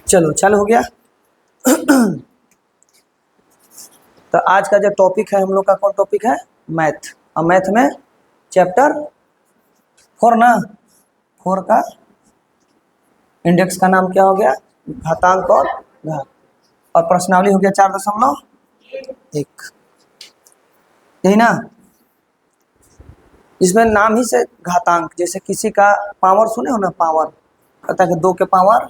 चलो चालू हो गया। तो आज का जो टॉपिक है हम लोग का कौन टॉपिक है? मैथ। और मैथ में चैप्टर 4 ना, 4 का इंडेक्स का नाम क्या हो गया? घातांक और घात। और प्रश्नावली हो गया 4.1। यही ना, इसमें नाम ही से घातांक, जैसे किसी का पावर सुने हो ना, पावर कहता है कि 2 के पावर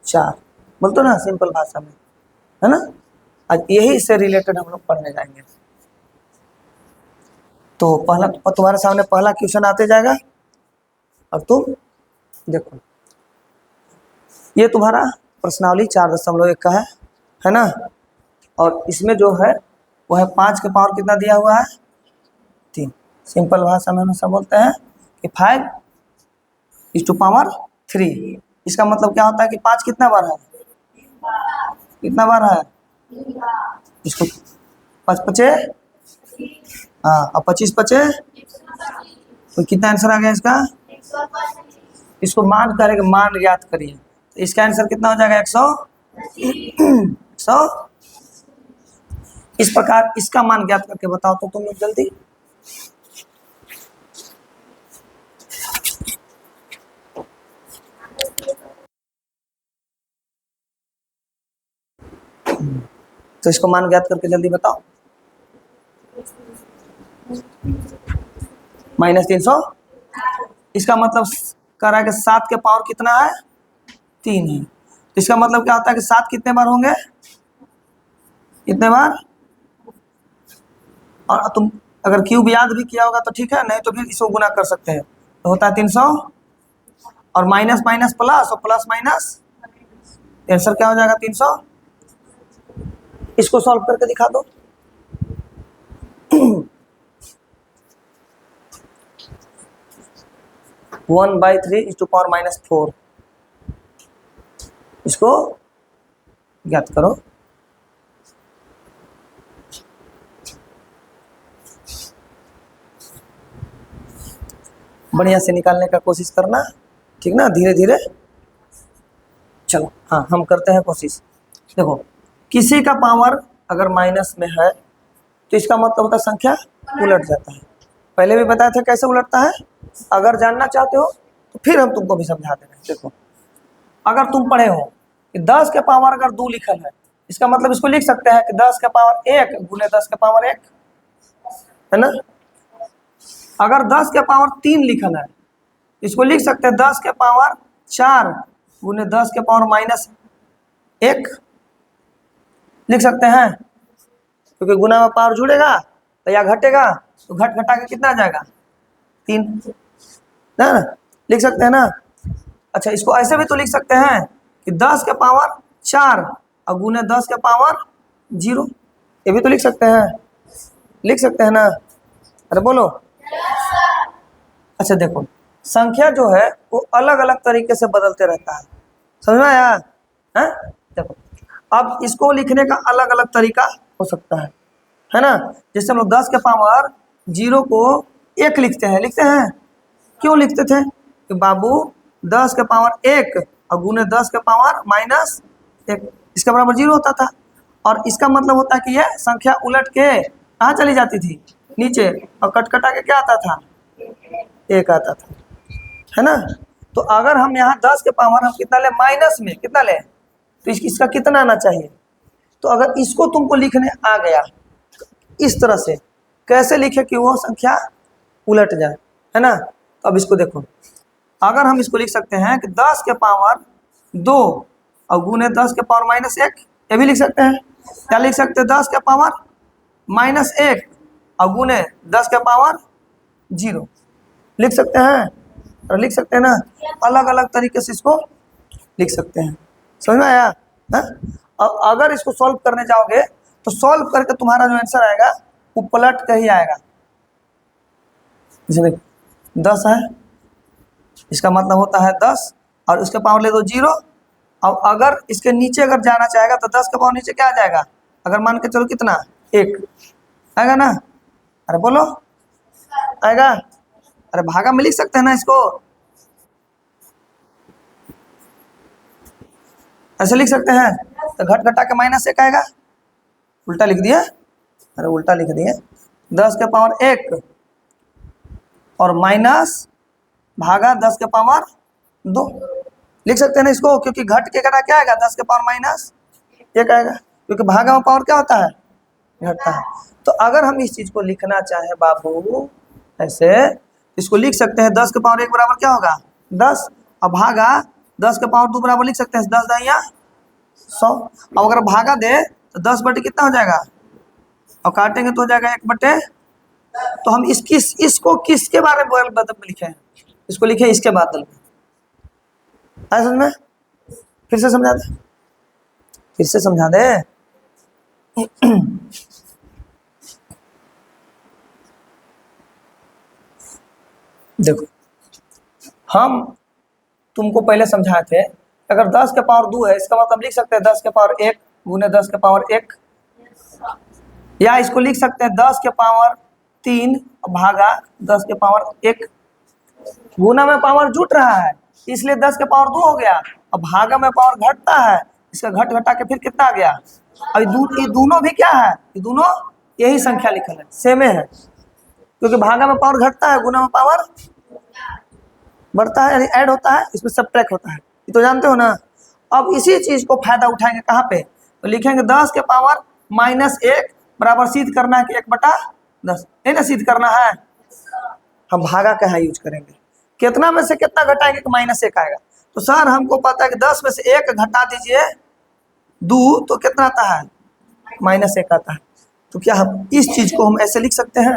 4 बोलते ना सिंपल भाषा में, है ना। आज यही से रिलेटेड हम लोग पढ़ने जाएंगे। तो पहला तुम्हारे सामने पहला क्वेश्चन आते जाएगा और तुम देखो, ये तुम्हारा प्रश्नावली 4.1 का है ना। और इसमें जो है वो है 5 के पावर कितना दिया हुआ है? 3। सिंपल भाषा में हमेशा बोलते हैं कि 5⁻3। इसका मतलब क्या होता है कि 5 कितना बार है? कितना बार है? इसको 5 पचे, हाँ, और 25 पचे, तो कितना आंसर आ गया इसका? इसको मान करेंगे, मान याद करिए, तो इसका आंसर कितना हो जाएगा? 100। इस प्रकार इसका मान ज्ञात करके बताओ तो तुम लोग जल्दी। तो इसको मान ज्ञात करके जल्दी बताओ। -300। इसका मतलब कह रहा है कि 7 के पावर कितना है? 3 है। इसका मतलब क्या होता है कि 7 कितने बार होंगे? कितने बार? और तुम अगर क्यूब याद भी किया होगा तो ठीक है, नहीं तो फिर इसको गुना कर सकते हैं, तो होता है 300 और माइनस माइनस प्लस और प्लस माइनस, आंसर क्या हो जाएगा? 300। इसको सॉल्व करके दिखा दो। (1/3) इसको ज्ञात करो। बढ़िया से निकालने का कोशिश करना, ठीक ना, धीरे धीरे। चलो हाँ, हम करते हैं कोशिश। देखो, किसी का पावर अगर माइनस में है तो इसका मतलब होता है संख्या उलट जाता है। पहले भी बताया था कैसे उलटता है। अगर जानना चाहते हो तो फिर हम तुमको भी समझा दे रहे हैं। देखो, अगर तुम पढ़े हो कि 10 के पावर अगर 2 लिखल है, इसका मतलब इसको लिख सकते हैं कि 10 के पावर 1 गुने 10 के पावर 1, है ना। अगर 10 के पावर 3 लिखल है, इसको लिख सकते हैं 10 के पावर 4 गुने 10 के पावर -1, लिख सकते हैं, क्योंकि गुना में पावर जुड़ेगा तो या घटेगा, तो घट घटा के कितना आ जाएगा? 3, ना। लिख सकते हैं ना। अच्छा, इसको ऐसे भी तो लिख सकते हैं कि 10 के पावर 4 और गुने 10 के पावर 0, ये भी तो लिख सकते हैं। लिख सकते हैं ना। अरे बोलो। अच्छा देखो, संख्या जो है वो अलग अलग तरीके से बदलते रहता है, समझ में आया? हैं? देखो, अब इसको लिखने का अलग अलग तरीका हो सकता है ना। जैसे हम लोग 10 के पावर 0 को 1 लिखते हैं। क्यों लिखते थे? कि बाबू 10 के पावर 1 और गुने 10 के पावर -1 इसके बराबर 0 होता था। और इसका मतलब होता है कि यह संख्या उलट के कहाँ चली जाती थी? नीचे, और कटकटा के क्या आता था? 1 आता था, है ना। तो अगर हम यहाँ 10 के पावर हम कितना ले? माइनस में कितना ले? तो इसका कितना आना चाहिए? तो अगर इसको तुमको लिखने आ गया इस तरह से, कैसे लिखे कि वो संख्या उलट जाए, है ना। तो अब इसको देखो, अगर हम इसको लिख सकते हैं कि 10 के पावर 2 और गुने 10 के पावर -1, ये भी लिख सकते हैं। क्या लिख सकते हैं? 10 के पावर -1 और गुने 10 के पावर 0 लिख सकते हैं, और लिख सकते हैं ना। अलग अलग तरीके से इसको लिख सकते हैं, समझ में आया? अब अगर इसको सॉल्व करने जाओगे तो सॉल्व करके तुम्हारा जो आंसर आएगा वो पलट के ही आएगा। जैसे 10 है, इसका मतलब होता है 10 और उसके पावर ले दो 0। और अगर इसके नीचे अगर जाना चाहेगा तो 10 के पावर नीचे क्या आ जाएगा? अगर मान के चलो कितना? 1 आएगा ना। अरे बोलो, आएगा? अरे भागा में लिख सकते हैं ना इसको। ऐसे लिख सकते हैं। तो घट घटा के माइनस एक आएगा, उल्टा लिख दिया, अरे उल्टा लिख दिए, 10 के पावर 1 और माइनस भागा 10 के पावर 2 लिख सकते हैं ना इसको, क्योंकि घट के घटा क्या आएगा, 10 के पावर माइनस 1 आएगा, क्योंकि भागा में पावर क्या होता है, घटता है। तो अगर हम इस चीज को लिखना चाहें बाबू ऐसे, इसको लिख सकते हैं 10 के पावर 1 बराबर क्या होगा 10, और भागा 10 के पावर 2 बराबर लिख सकते हैं 10 दाइया 100। अब अगर भागा दे तो 10 बटे कितना हो जाएगा, और काटेंगे तो हो जाएगा 1 बटे। तो हम इसको किसके बारे में बदल में लिखे हैं, इसको लिखे इसके बादल में। आया समझ में? फिर से समझा दे, फिर से समझा दे। देखो हम तुमको पहले समझाए थे, अगर 10 के पावर 2 है इसका मतलब लिख सकते हैं 10 के पावर 1 गुने 10 के पावर 1, या इसको लिख सकते हैं 10 के पावर 3 भागा 10 के पावर 1। गुना में पावर जुट रहा है इसलिए 10 के पावर 2 हो गया, अब भागा में पावर घटता है, इसका घट घटा के फिर कितना आ गया। अब ये दोनों भी क्या है, ये दोनों यही संख्या लिखल है, सेम है, क्योंकि भागा में पावर घटता है, गुना में पावर बढ़ता है, यानी ऐड होता है, इसमें सब्ट्रैक्ट होता है, ये तो जानते हो ना। अब इसी चीज को फायदा उठाएंगे कहाँ पे, तो लिखेंगे 10 के पावर -1 बराबर सिद्ध करना है कि 1/10, है ना, सिद्ध करना है। हम भागा का है यूज करेंगे, कितना में से कितना घटाएंगे कि -1 आएगा। तो सर हमको पता है कि 10 में से 1 घटा दीजिए 2 तो कितना आता है, -1 आता है। तो क्या हम इस चीज को हम ऐसे लिख सकते हैं,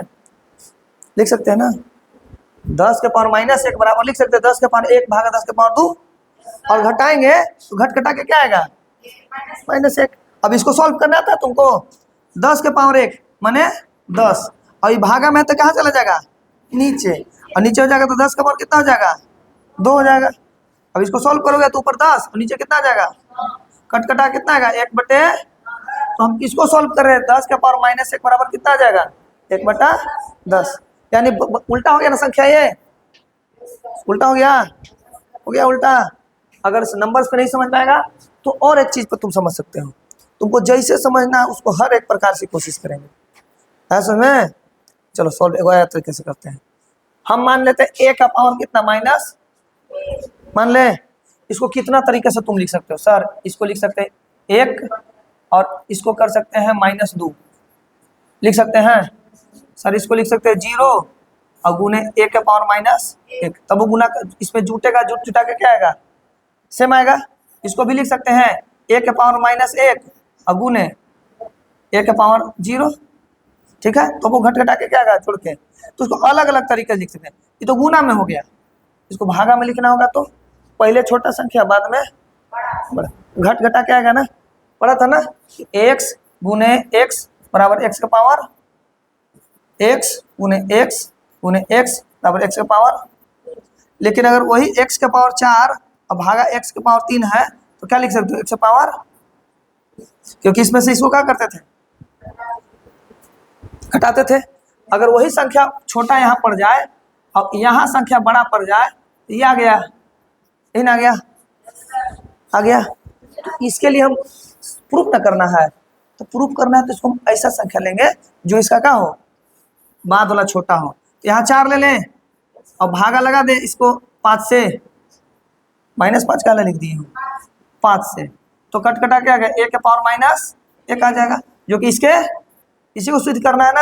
लिख सकते हैं ना, 10 के पावर -1 बराबर लिख सकते हैं 10 के पावर 1 भागा 10 के पावर 2, और घटाएंगे तो घट घटा के क्या आएगा -1। अब इसको सॉल्व करना आता है तुमको, 10 के पावर 1 माने 10, और ये भागा में तो कहाँ चला जाएगा नीचे, और नीचे हो जाएगा तो 10 का पावर कितना हो जाएगा 2 हो जाएगा। अब इसको सॉल्व करोगे तो ऊपर 10 और नीचे कितना आ जाएगा, कट कटा कितना आएगा 1 बटे। तो हम किसको सॉल्व कर रहे हैं, 10 के पावर -1 बराबर कितना आ जाएगा 1/10, यानी उल्टा हो गया ना संख्या, ये उल्टा हो गया उल्टा। अगर नंबर्स पे नहीं समझ पाएगा तो और एक चीज पर तुम समझ सकते हो, तुमको जैसे समझना है उसको हर एक प्रकार से कोशिश करेंगे, ऐसे में। चलो सॉल्व एक और तरीके से करते हैं। हम मान लेते हैं a का पावर कितना माइनस, मान ले, इसको कितना तरीके से तुम लिख सकते हो, सर इसको लिख सकते हैं 1 और इसको कर सकते हैं -2 लिख सकते हैं, सर इसको लिख सकते हैं 0 और गुने a के पावर -1, तब वो गुना इसमें जुटेगा, जुटा के क्या आएगा सेम आएगा। इसको भी लिख सकते हैं a के पावर -1 और गुने a के पावर 0, ठीक है, तो वो घट घटा के क्या आएगा छोड़ के। तो उसको अलग अलग तरीके से लिख सकते हैं, ये तो गुना में हो गया, इसको भागा में लिखना होगा तो पहले छोटा संख्या बाद में बड़ा, घट घटा के आएगा ना, पढ़ा था ना, x गुने x बराबर x का पावर, x गुने x गुने x बराबर x का पावर। लेकिन अगर वही x के पावर 4 और भागा x के पावर 3 है तो क्या लिख सकते हो x के पावर, क्योंकि इसमें से इसको क्या करते थे घटाते थे। अगर वही संख्या छोटा यहाँ पड़ जाए और यहाँ संख्या बड़ा पड़ जाए तो ये आ गया, यही ना आ गया। तो इसके लिए हम प्रूफ ना करना है, तो प्रूफ करना है तो इसको हम ऐसा संख्या लेंगे जो इसका क्या हो, बाद वाला छोटा हो। तो यहाँ 4 ले लें और भागा लगा दे इसको 5 से, -5 का लिख दिए 5 से, तो कट कटा के आ गया a के पावर -1 आ जाएगा, जो कि इसके इसी को सिद्ध करना है ना,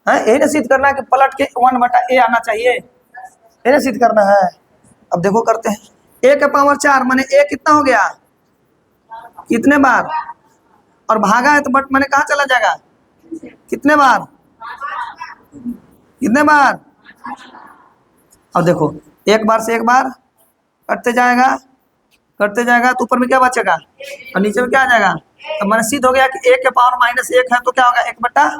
है यही ना सिद्ध करना है कि पलट के 1/a आना चाहिए, यही ना सिद्ध करना है। अब देखो करते हैं, a के पावर 4 माने a कितना हो गया कितने बार, और भागा है तो बट माने कहाँ चला जाएगा कितने बार, कितने बार। अब देखो एक बार से एक बार कटते जाएगा तो ऊपर में क्या बचेगा और नीचे में क्या आ जाएगा। तो मैंने सिद्ध हो गया कि a के पावर -1 है तो क्या होगा 1/।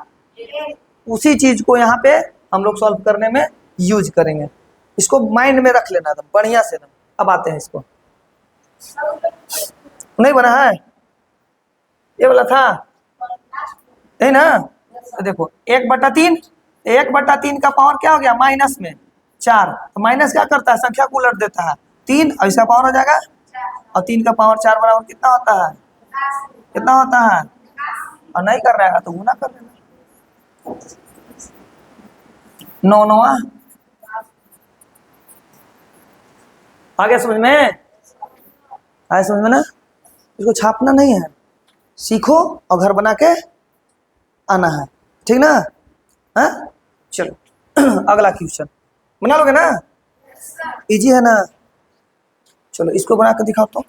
उसी चीज को यहाँ पे हम लोग सॉल्व करने में यूज करेंगे, इसको माइंड में रख लेना था बढ़िया से। अब आते हैं इसको, नहीं बना है ये वाला था है ना। तो देखो 1/3 का पावर क्या हो गया माइनस में 4, तो माइनस क्या करता है संख्या को उलट देता है 3 और इसका पावर हो जाएगा, और 3 का पावर 4 बराबर कितना होता है? कितना होता है? और नहीं कर रहेगा तो गुना कर लेना। 9 9 आगे समझ में आए? समझ में ना? इसको छापना नहीं है, सीखो और घर बना के आना है, ठीक ना? हाँ चलो अगला क्वेश्चन बना लोगे ना? इजी है ना? चलो इसको बना कर दिखाओ तो।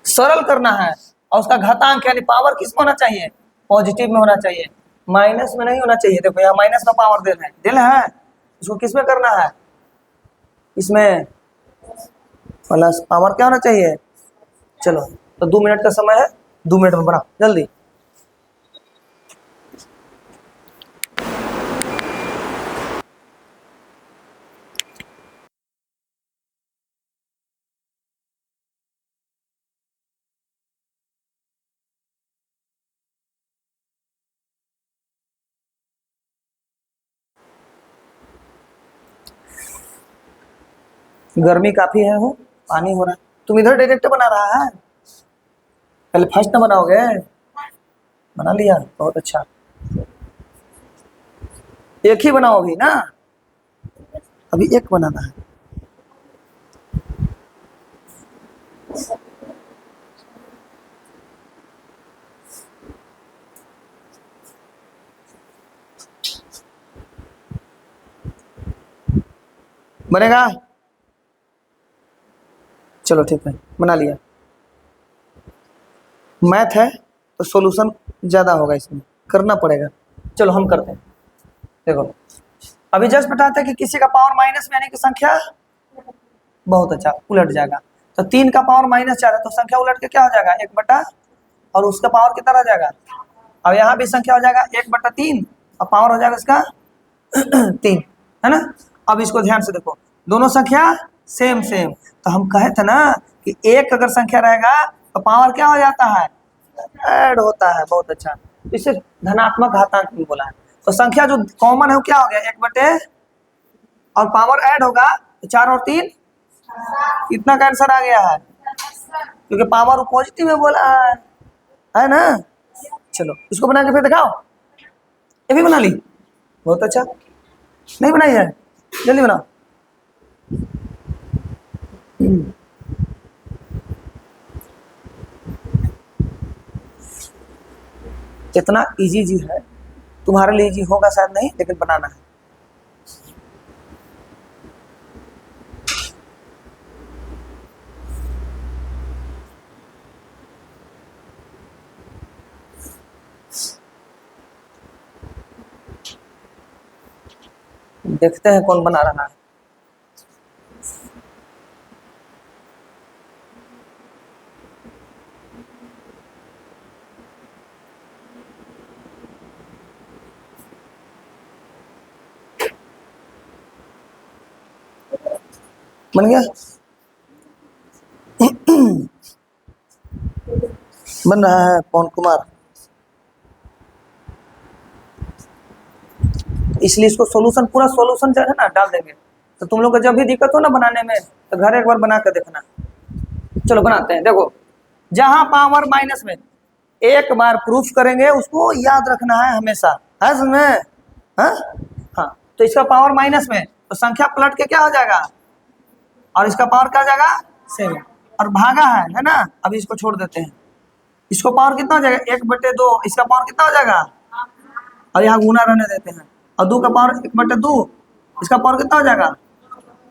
सरल करना है और उसका घातांक यानी पावर किस में होना चाहिए? पॉजिटिव में होना चाहिए, माइनस में नहीं होना चाहिए। देखो यहाँ माइनस का पावर दिल है, इसको किस में करना है? इसमें प्लस पावर क्या होना चाहिए? चलो तो 2 मिनट का समय है, 2 मिनट में बनाओ जल्दी। गर्मी काफी है, हो पानी हो रहा है। तुम इधर डायरेक्ट बना रहा है, पहले फर्स्ट ना बनाओगे? बना लिया, बहुत अच्छा। एक ही बनाओ अभी ना, अभी एक बनाना है। बनेगा? चलो ठीक है, बना लिया। मैथ है तो सॉल्यूशन ज्यादा होगा, इसमें करना पड़ेगा। चलो हम करते हैं। देखो अभी जस्ट बताते हैं कि किसी का पावर माइनस में यानी कि संख्या, बहुत अच्छा, उलट जाएगा। तो 3 का पावर -4 है तो संख्या उलट के क्या हो जाएगा? 1/, और उसका पावर कितना रह जाएगा? अब यहाँ भी संख्या हो जाएगा 1/3 और पावर हो जाएगा इसका 3, है ना? अब इसको ध्यान से देखो, दोनों संख्या सेम सेम, तो हम कहे थे ना कि एक अगर संख्या रहेगा तो पावर क्या हो जाता है? ऐड होता है। बहुत अच्छा, इसे धनात्मक घातांक भी बोला है। तो संख्या जो कॉमन है वो क्या हो गया? 1/, और पावर ऐड होगा तो 4 और 3 कितना का आंसर आ गया है? क्योंकि पावर पॉजिटिव में बोला है ना? चलो इसको बना के फिर दिखाओ। ये भी बना ली, बहुत अच्छा। नहीं बनाई है? जल्दी बनाओ। इतना इजी जी है, तुम्हारे लिए इजी होगा शायद नहीं, लेकिन बनाना है। देखते हैं कौन बना रहा है। बन गया? बन रहा है पवन कुमार, इसलिए इसको सॉल्यूशन, पूरा सॉल्यूशन जो है ना डाल देंगे, तो तुम लोग को जब भी दिक्कत हो ना बनाने में तो घर एक बार बना कर देखना। चलो बनाते हैं। देखो जहां पावर माइनस में, एक बार प्रूफ करेंगे, उसको याद रखना है हमेशा, है समझ? हाँ हाँ, तो इसका पावर माइनस में तो संख्या पलट के क्या हो जाएगा? और इसका पावर क्या हो जाएगा? सेम, और भागा है ना? अभी इसको छोड़ देते हैं। इसको पावर कितना हो जाएगा? 1/2, इसका पावर कितना हो जाएगा? और यहाँ गुना रहने देते हैं, और 2 का पावर 1/2, इसका पावर कितना हो जाएगा?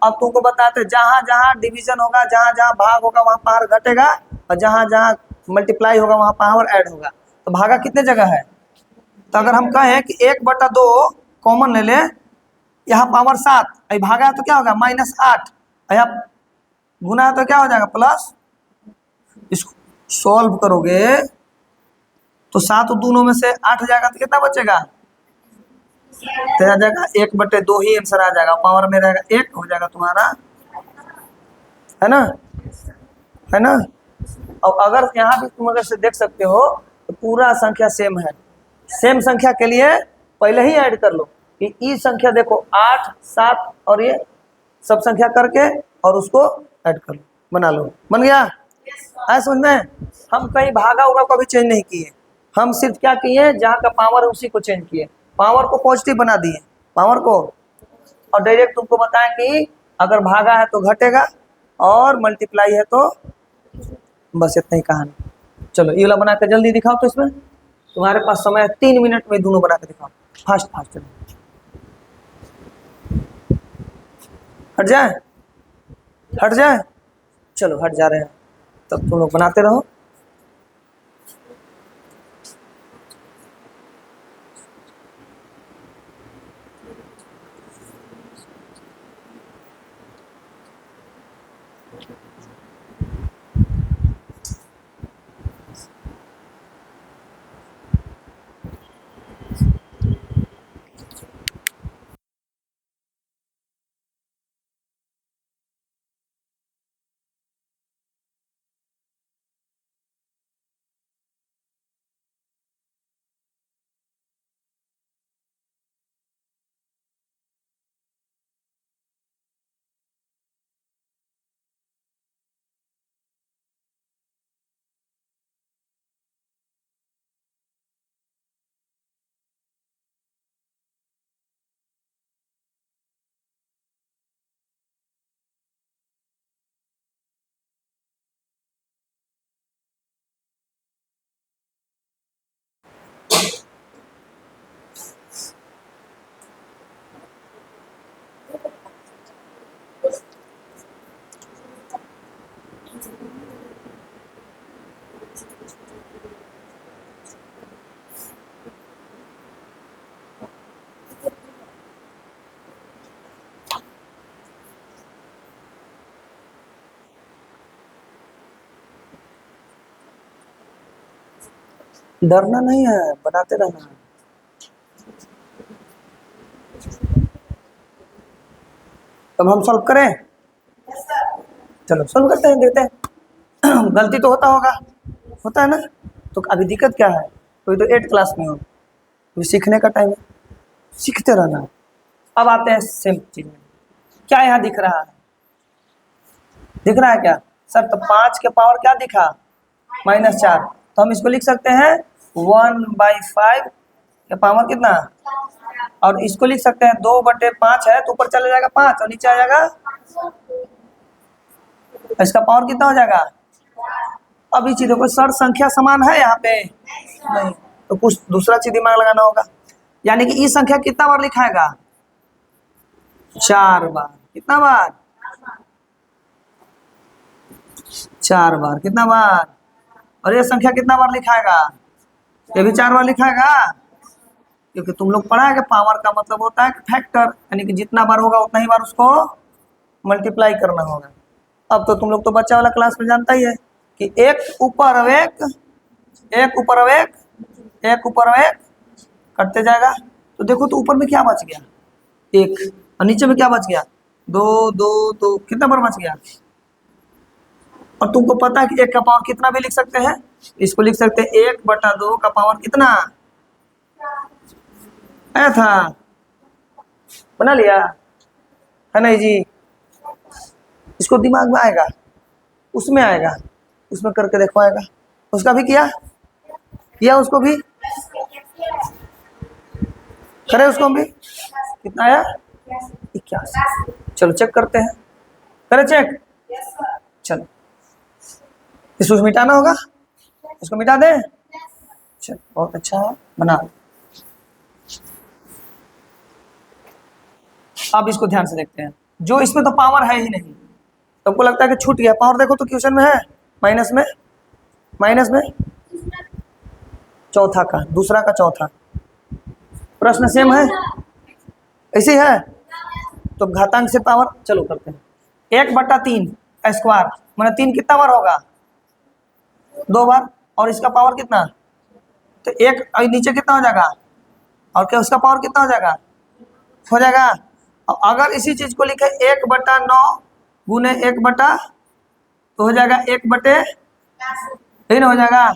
अब तुमको बताते जहां जहां डिवीजन होगा, जहां जहां भाग होगा वहां पावर घटेगा, और जहां जहां मल्टीप्लाई होगा वहां पावर ऐड होगा। तो भागा कितने जगह है? तो अगर हम कहें कि 1/2 कॉमन ले ले, यहाँ पावर 7, भागा तो क्या होगा? -8, यहाँ गुना तो क्या हो जाएगा? प्लस। इसको सॉल्व करोगे तो 7 दूनों में से 8 जाएगा तो कितना बचेगा? तो आ जाएगा 1/2 ही आंसर आ जाएगा, पावर में रहेगा 1 हो जाएगा तुम्हारा, है ना? है ना? और अगर यहाँ भी तुम अगर से देख सकते हो तो पूरा संख्या सेम है। सेम संख्या के लिए पहले ही ऐड कर लो कि ई संख्या देखो 8 7 और ये सब संख्या करके और उसको ऐड कर लो, बना लो, बन गया। आया समझ में? हम कहीं भागा होगा को भी चेंज नहीं किए, हम सिर्फ क्या किए, जहाँ का पावर है उसी को चेंज किए, पावर को पॉजिटिव बना दिए, पावर को, और डायरेक्ट तुमको बताएं कि अगर भागा है तो घटेगा और मल्टीप्लाई है तो, बस इतना ही कहानी। चलो ये वाला बना के जल्दी दिखाओ, तो इसमें तुम्हारे पास समय है 3 मिनट में दोनों बना के दिखाओ, फास्ट फास्ट। चलो हट जाए, हट जाए, चलो हट जा रहे हैं, तब तुम लोग बनाते रहो। डरना नहीं है, बनाते रहना है। तब हम सॉल्व करें, चलो सॉल्व करते हैं, देखते हैं। गलती तो होता होगा, होता है ना, तो अभी दिक्कत क्या है, कोई तो 8 क्लास में हो, अभी सीखने का टाइम है, सीखते रहना है। अब आते हैं सेम चीज में, क्या यहाँ दिख रहा है, दिख रहा है क्या सर? तो 5 के पावर क्या दिखा, -4, तो हम इसको लिख सकते हैं 1/5 के पावर कितना, और इसको लिख सकते हैं 2/5 है, तो ऊपर चले जाएगा 5 और नीचे आ जाएगा, इसका पावर कितना हो जाएगा। अब ये चीज देखो सर, संख्या समान है यहाँ पे नहीं, तो कुछ दूसरा चीज दिमाग लगाना होगा, यानी कि ये संख्या कितना बार लिखाएगा, 4 बार, कितना बार, 4 बार, कितना बार, और ये संख्या कितना बार लिखाएगा, ये भी 4 बार लिखाएगा, क्योंकि तुम लोग पढ़ा है कि पावर का मतलब होता है फैक्टर, यानी कि जितना बार होगा उतना ही बार उसको मल्टीप्लाई करना होगा। अब तो तुम लोग तो बच्चा वाला क्लास में जानता ही है कि एक ऊपर अब एक, एक ऊपर अब एक, एक ऊपर अब एक करते जाएगा, तो देखो तो ऊपर में क्या बच गया, 1, और नीचे में क्या बच गया, 2 2 2, कितना बार बच गया। और तुमको पता है कि 1 का पावर कितना भी लिख सकते हैं, इसको लिख सकते हैं 1/2 का पावर कितना आया था, बना लिया है नहीं जी, इसको दिमाग में आएगा, उसमें आएगा, उसमें करके देखो आएगा, उसका भी किया उसको भी करे, उसको भी कितना आया, 81। चलो चेक करते हैं, करे चेक, चलो इसको मिटाना होगा, इसको मिटा दे, चलो बहुत अच्छा है, बना। अब इसको ध्यान से देखते हैं, जो इसमें तो पावर है ही नहीं, तुमको लगता है कि छूट गया पावर, देखो तो क्वेश्चन में है माइनस में चौथा का, दूसरा का चौथा, प्रश्न सेम है, ऐसे है, तो घातांक से पावर, चलो करते हैं, 1/3 स्क्वायर मैंने 3 कितना बार होगा, 2 बार, और इसका पावर कितना, तो 1 नीचे कितना हो जाएगा, और क्या उसका पावर कितना हो जाएगा। और अगर इसी चीज को लिखे 1/9 गुने 1/, तो हो जाएगा 1/, यही ना हो जाएगा,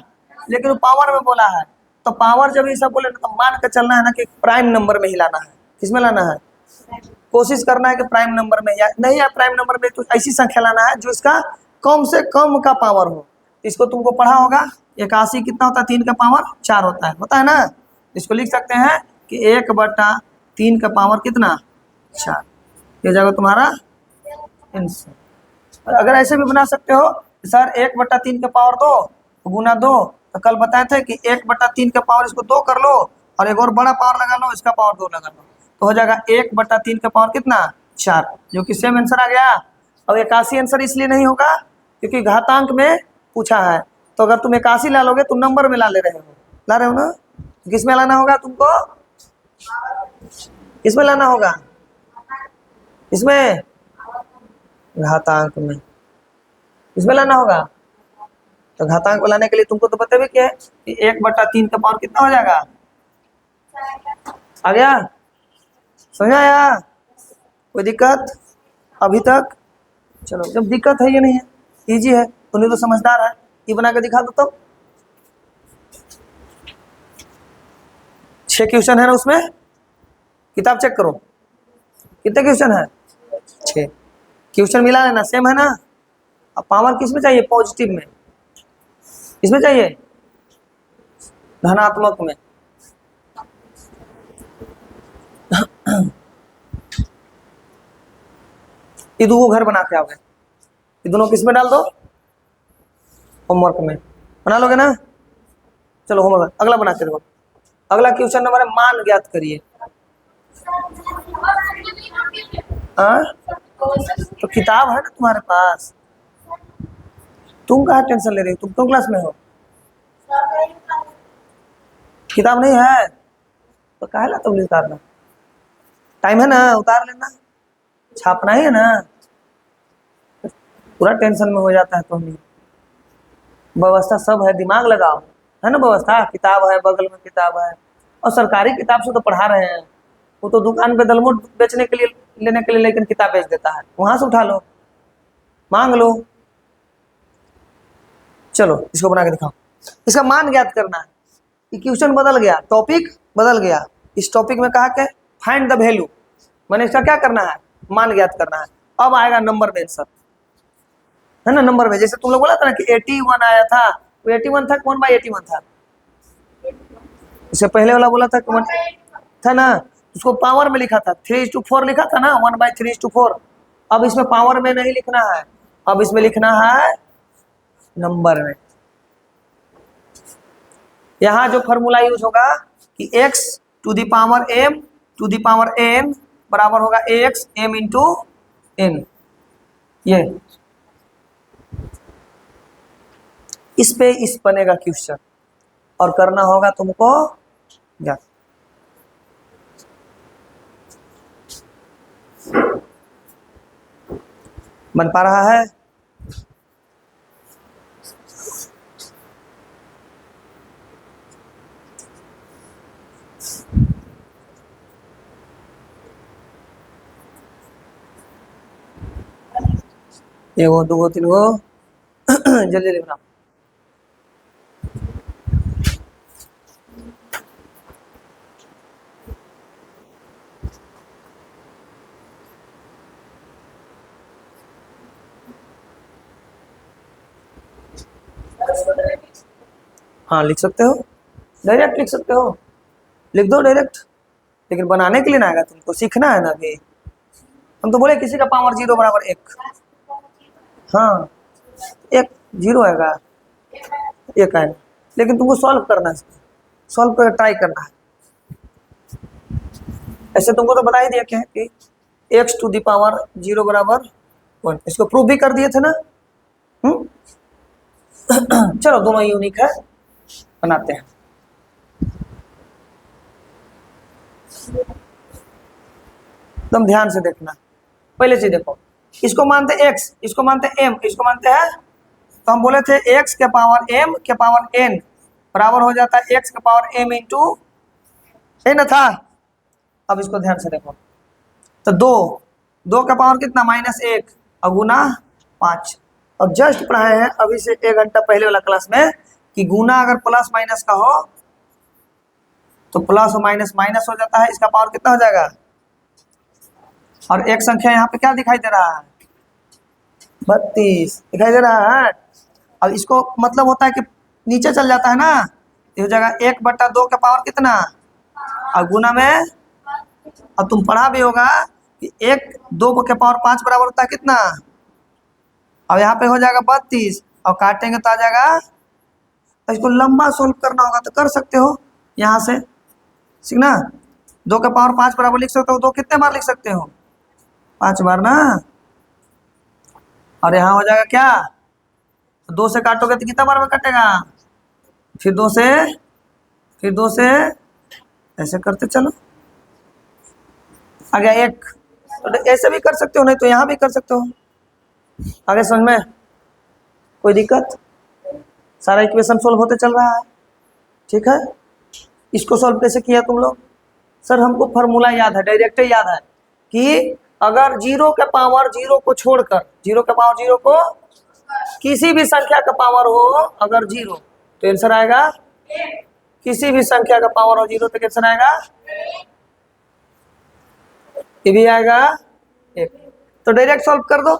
लेकिन पावर में बोला है, तो पावर जब ये सब बोले तो मान के चलना है ना कि प्राइम नंबर में ही लाना है, किसमें लाना है, कोशिश करना है कि प्राइम नंबर में, या नहीं है प्राइम नंबर में तो ऐसी संख्या लाना है जो इसका कम से कम का पावर हो। इसको तुमको पढ़ा होगा, 81 कितना होता है, 3 का पावर 4 होता है ना। इसको लिख सकते हैं कि 1/3 का पावर कितना, 4। ये जगह तुम्हारा आंसर। अगर ऐसे भी बना सकते हो सर 1/3 का पावर 2 गुना 2, तो कल बताए थे कि 1/3 का पावर इसको 2 कर लो और एक और बड़ा पावर लगा लो, इसका पावर 2 लगा लो, तो हो जाएगा 1/3 का पावर कितना, 4, जो कि सेम आंसर आ गया। अब 81 आंसर इसलिए नहीं होगा क्योंकि घातांक में पूछा है, तो अगर तुम 81 ला लोगे तुम नंबर में ला रहे हो ना, किस में लाना होगा तुमको, इसमें लाना होगा, इसमें घातांक में, इसमें लाना होगा। तो घातांक को लाने के लिए तुमको तो पता भी क्या है कि 1/3 का पावर कितना हो जाएगा, आ गया, समझ आया, कोई दिक्कत अभी तक। चलो जब दिक्कत है ये नहीं है, इजी है, तुमने तो समझदार है, ये बना के दिखा दो तो। 6 क्वेश्चन है ना उसमें, किताब चेक करो कितने क्वेश्चन है, 6 क्वेश्चन मिला है ना, सेम है ना। अब पावर किस में चाहिए, पॉजिटिव में, इसमें चाहिए धनात्मक में। ये दो घर बना के आओगे, ये दोनों किस में डाल दो, होमवर्क में बना लोगे ना। चलो होमवर्क अगला बना के दो। अगला क्वेश्चन नंबर है मान ज्ञात करिए। तो किताब है ना तुम्हारे पास, तुम कहाँ टेंशन ले रही हो, तुम कौन क्लास में हो, किताब नहीं है तो काहे ला तुम उतारना, टाइम है ना, उतार लेना, छापना ही है ना, पूरा टेंशन में हो जाता है। तो नहीं, व्यवस्था सब है, दिमाग लगाओ, है ना व्यवस्था, किताब है बगल में, किताब है, और सरकारी किताब से तो पढ़ा रहे हैं, वो तो दुकान पे दलमोट बेचने के लिए, लेने के लिए लेकिन किताब बेच देता है, वहां से उठा लो, मांग लो। चलो इसको बना के दिखाओ, इसका मान ज्ञात करना है। क्वेश्चन बदल गया, टॉपिक बदल गया, इस टॉपिक में कहा के फाइंड द वैल्यू, मैंने इसका क्या करना है, मान ज्ञात करना है। अब आएगा नंबर में आंसर, है ना, नंबर में जैसे तुम लोग बोला था ना कि 81 आया था, वो 81 था, 1/81 था, इससे पहले वाला बोला था कि 1 था ना, उसको पावर में लिखा था, 3:4 लिखा था ना, 1/3:4। अब इसमें पावर में नहीं लिखना है, अब इसमें लिखना है नंबर में। यहां जो फॉर्मूला यूज होगा कि x to the power m to the power n बराबर होगा x m इंटू n, ये इस पे इस बनेगा क्वेश्चन, और करना होगा तुमको ज्ञात। बन पा रहा है, एगो दूगो तीनगो जल्दी लिखना। हाँ लिख सकते हो, डायरेक्ट लिख सकते हो, लिख दो डायरेक्ट, लेकिन बनाने के लिए ना आएगा, तुमको सीखना है ना अभी। हम तो बोले किसी का पावर 0 बराबर 1, हाँ 1 0 आएगा, 1 आएगा, लेकिन तुमको सॉल्व करना है, सॉल्व कर ट्राई करना है। ऐसे तुमको तो बता ही दिया क्या है कि x टू द पावर 0 बराबर 1, इसको प्रूव भी कर दिए थे ना। चलो दोनों यूनिक है, बनाते हैं। एकदम ध्यान से देखना, पहले चीज देखो, इसको मानते x, इसको मानते m, इसको मानते हैं, तो हम बोले थे x के पावर m के पावर n बराबर हो जाता है x के पावर m इंटू n था। अब इसको ध्यान से देखो, तो 2 का पावर कितना, -1 और गुना 5। अब जस्ट पढ़ाए हैं अभी से 1 घंटा पहले वाला क्लास में कि गुना अगर प्लस माइनस का हो तो प्लस और माइनस माइनस हो जाता है, इसका पावर कितना हो जाएगा, और एक संख्या यहाँ पे क्या दिखाई दे रहा है, 32 दिखाई दे रहा है। अब इसको मतलब होता है कि नीचे चल जाता है ना, इस जगह 1/2 का पावर कितना, और गुना में, अब तुम पढ़ा भी होगा कि 1 2 के पावर 5 बराबर होता है कितना, अब यहाँ पे हो जाएगा 32 और काटेंगे तो आ जाएगा, तो इसको लंबा सोल्व करना होगा तो कर सकते हो यहाँ से, ठीक ना। 2 के पावर 5 बराबर लिख सकते हो, 2 कितने बार लिख सकते हो, 5 बार ना। और यहाँ हो जाएगा क्या, 2 से काटोगे तो कितना बार में कटेगा, फिर 2 से, फिर 2 से, ऐसे करते चलो, आ गया 1। तो ऐसे भी कर सकते हो, नहीं तो यहाँ भी कर सकते हो। आगे समझ में कोई दिक्कत, सारा इक्वेशन सोल्व होते चल रहा है, ठीक है। इसको सोल्व कैसे किया तुम लोग, सर हमको फार्मूला याद है, डायरेक्ट याद है कि अगर 0 के पावर 0 को छोड़कर, 0 के पावर 0 को किसी भी संख्या का पावर हो अगर 0 तो आंसर आएगा, किसी भी संख्या का पावर हो 0 तो आंसर आएगा, ये भी आएगा 1। तो डायरेक्ट सॉल्व कर दो,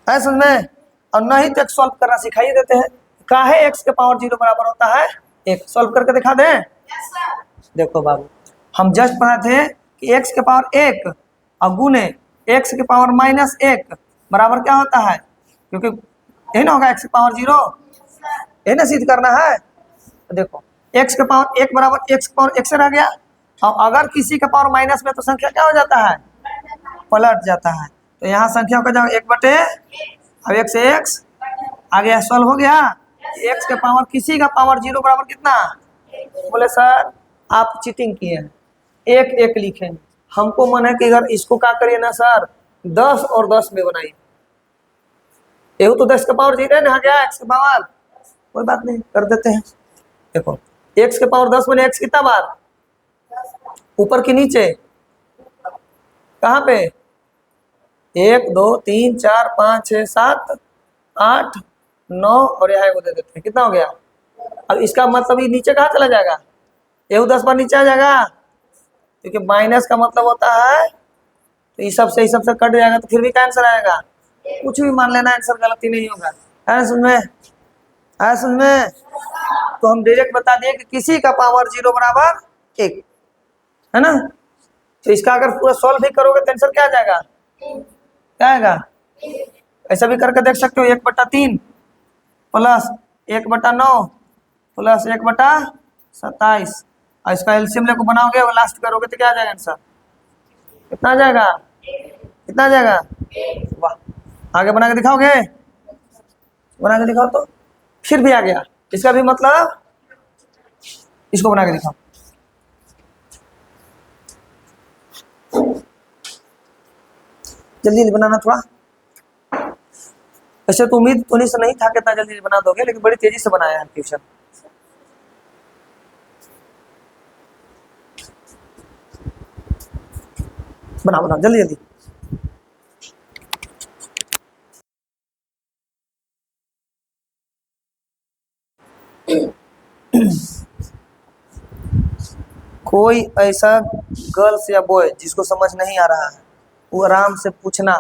है समझ में। और नहीं तो सॉल्व करना सिखाई देते हैं, काहे x के पावर 0 बराबर होता है 1, सॉल्व करके दिखा दें। देखो बाबू, हम जस्ट पढ़ा थे कि x के पावर 1 और गुने x के पावर -1 बराबर क्या होता है, क्योंकि यही ना होगा x के पावर 0, यही ना सिद्ध करना है। तो देखो x के पावर 1 बराबर x के पावर 1 से रह गया, और अगर किसी का पावर माइनस में तो संख्या क्या हो जाता है, पलट जाता है। तो यहाँ संख्या का जाओ 1/, अब 1 से x आ गया, सॉल्व हो गया। x के पावर किसी का पावर 0 बराबर कितना, बोले सर आप चीटिंग किए हैं, 1 1 लिखे, हमको मन है कि अगर इसको क्या करिए ना सर 10 और 10 में बनाइए, ये तो 10 का पावर 0 है ना, गया x के पावर, कोई बात नहीं कर देते हैं। देखो x के पावर 10 में x कितना बार, ऊपर की नीचे, कहाँ पे, 1 2 3 4 5 6 7 8 9 और यहाँ एगो दे देते हैं, कितना हो गया। अब इसका मतलब ये नीचे कहाँ चला जाएगा, ये 10 बार नीचे आ जाएगा, क्योंकि माइनस का मतलब होता है, तो इस सब से कट जाएगा तो फिर भी क्या आंसर आएगा, कुछ भी मान लेना, आंसर गलती नहीं होगा, है समझ में, है समझ में। तो हम डायरेक्ट बता दिए कि किसी का पावर 0 बराबर 1, है ना। तो इसका अगर पूरा सॉल्व भी करोगे तो आंसर क्या आ जाएगा, क्या आएगा, ऐसा भी करके देख सकते हो, 1/3 प्लस 1/9 प्लस 1/27, और इसका एलसीएम लेकर बनाओगे और लास्ट करोगे तो क्या आ जाएगा आंसर, कितना आ जाएगा, कितना आ जाएगा, वाह। आगे बना के दिखाओगे, बना के दिखाओ तो, फिर भी आ गया, इसका भी मतलब, इसको बना के दिखाओ, जल्दी जल्दी बनाना थोड़ा। ऐसे तो उम्मीद उन्हीं से नहीं था कि इतना जल्दी बना दोगे, लेकिन बड़ी तेजी से बनाया है ट्यूशन। बनाओ बनाओ जल्दी जल्दी। कोई ऐसा गर्ल्स या बॉय जिसको समझ नहीं आ रहा है, वो आराम से पूछना,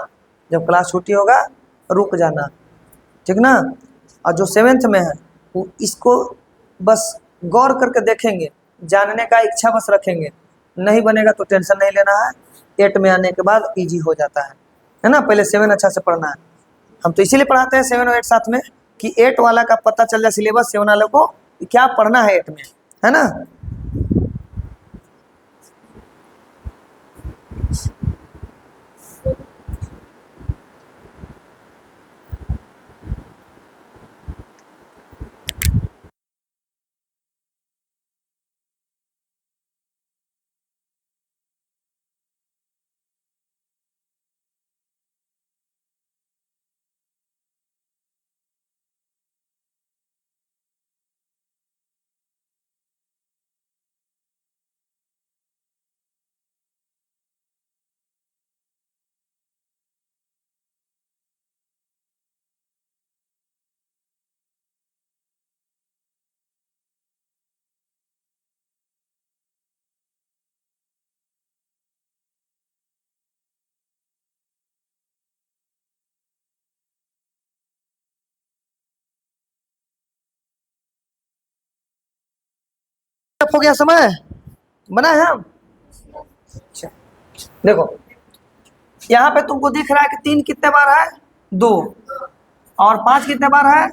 जब क्लास छुट्टी होगा रुक जाना, ठीक ना। और जो 7th में है वो इसको बस गौर करके देखेंगे, जानने का इच्छा बस रखेंगे, नहीं बनेगा तो टेंशन नहीं लेना है, 8 में आने के बाद इजी हो जाता है ना। पहले 7 अच्छा से पढ़ना है, हम तो इसीलिए पढ़ाते हैं 7 और 8 साथ में, कि 8 वाला का पता चल जाए सिलेबस 7 वाले को क्या पढ़ना है 8 में, है ना। हो गया समय बना है हम। अच्छा, देखो यहाँ पे तुमको दिख रहा है कि 3 कितने बार है 2 और 5 कितने बार है